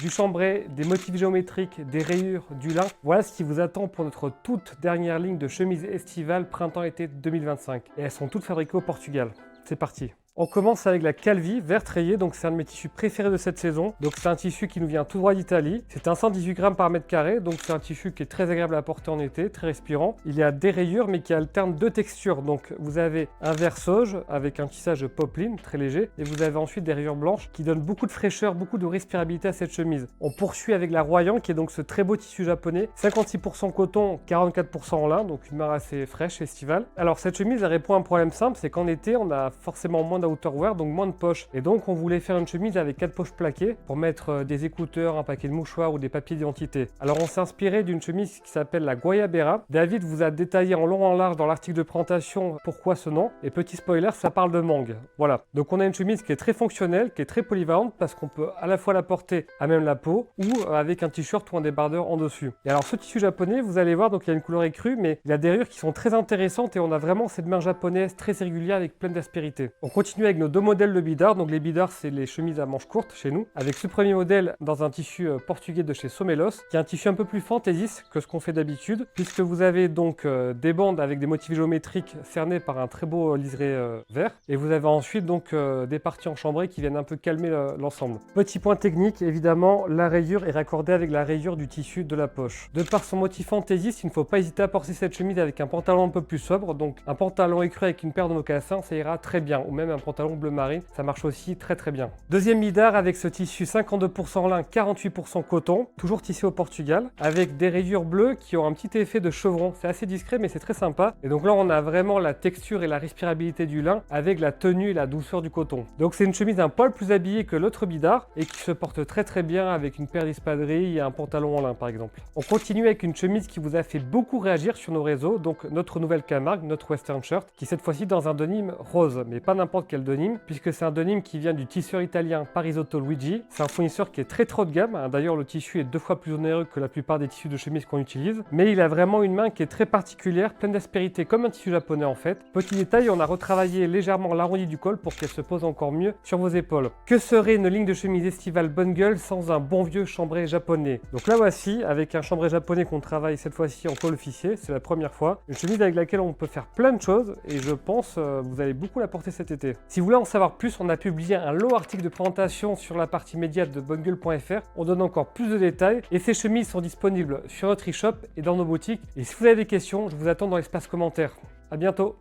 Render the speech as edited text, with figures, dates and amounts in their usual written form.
du chambray, des motifs géométriques, des rayures, du lin. Voilà ce qui vous attend pour notre toute dernière ligne de chemises estivales printemps-été 2025. Et elles sont toutes fabriquées au Portugal. C'est parti. On commence avec la Calvi vert rayé, donc c'est un de mes tissus préférés de cette saison. Donc c'est un tissu qui nous vient tout droit d'Italie. C'est un 118 grammes par mètre carré, donc c'est un tissu qui est très agréable à porter en été, très respirant. Il y a des rayures mais qui alternent deux textures. Donc vous avez un vert sauge avec un tissage popeline très léger et vous avez ensuite des rayures blanches qui donnent beaucoup de fraîcheur, beaucoup de respirabilité à cette chemise. On poursuit avec la Royan qui est donc ce très beau tissu japonais, 56% coton, 44% en lin, donc une mare assez fraîche, estivale. Alors cette chemise elle répond à un problème simple, c'est qu'en été on a forcément moins d'outerwear, donc moins de poches. Et donc on voulait faire une chemise avec 4 poches plaquées pour mettre des écouteurs, un paquet de mouchoirs ou des papiers d'identité. Alors on s'est inspiré d'une chemise qui s'appelle la Guayabera. David vous a détaillé en long en large dans l'article de présentation pourquoi ce nom. Et petit spoiler, ça parle de mangue. Voilà. Donc on a une chemise qui est très fonctionnelle, qui est très polyvalente parce qu'on peut à la fois la porter à même la peau ou avec un t-shirt ou un débardeur en dessus. Et alors ce tissu japonais, vous allez voir, donc il y a une couleur écrue, mais il a des rayures qui sont très intéressantes et on a vraiment cette main japonaise très irrégulière avec pleine d'aspérité. On continue avec nos deux modèles de bidard. Donc les bidards, c'est les chemises à manches courtes chez nous. Avec ce premier modèle dans un tissu portugais de chez Somelos, qui est un tissu un peu plus fantaisiste que ce qu'on fait d'habitude, puisque vous avez donc des bandes avec des motifs géométriques cernés par un très beau liseré vert. Et vous avez ensuite donc des parties en chambray qui viennent un peu calmer l'ensemble. Petit point technique, évidemment, la rayure est raccordée avec la rayure du tissu de la poche. De par son motif fantaisiste, il ne faut pas hésiter à porter cette chemise avec un pantalon un peu plus sobre. Donc un pantalon écru avec une paire de mocassins, ça ira très bien. Ou même un pantalon bleu marine, ça marche aussi très bien. Deuxième bidard avec ce tissu 52% lin, 48% coton, toujours tissé au Portugal, avec des rayures bleues qui ont un petit effet de chevron. C'est assez discret mais c'est très sympa. Et donc là on a vraiment la texture et la respirabilité du lin avec la tenue et la douceur du coton. Donc c'est une chemise un poil plus habillée que l'autre bidard et qui se porte très bien avec une paire d'espadrilles et un pantalon en lin par exemple. On continue avec une chemise qui vous a fait beaucoup réagir sur nos réseaux, donc notre nouvelle Camargue, notre western shirt, qui cette fois-ci dans un denim rose, mais pas n'importe quel denim, puisque c'est un denim qui vient du tisseur italien Parisotto Luigi. C'est un fournisseur qui est très haut de gamme, hein. D'ailleurs le tissu est 2 fois plus onéreux que la plupart des tissus de chemise qu'on utilise, mais il a vraiment une main qui est très particulière, pleine d'aspérité comme un tissu japonais en fait. Petit détail, on a retravaillé légèrement l'arrondi du col pour qu'elle se pose encore mieux sur vos épaules. Que serait une ligne de chemise estivale bonne gueule sans un bon vieux chambray japonais? Donc là voici, avec un chambray japonais qu'on travaille cette fois-ci en col officier, c'est la première fois. Une chemise avec laquelle on peut faire plein de choses et je pense vous allez beaucoup la porter cet été. Si vous voulez en savoir plus, on a publié un long article de présentation sur la partie média de bonnegueule.fr. On donne encore plus de détails et ces chemises sont disponibles sur notre e-shop et dans nos boutiques. Et si vous avez des questions, je vous attends dans l'espace commentaire. À bientôt!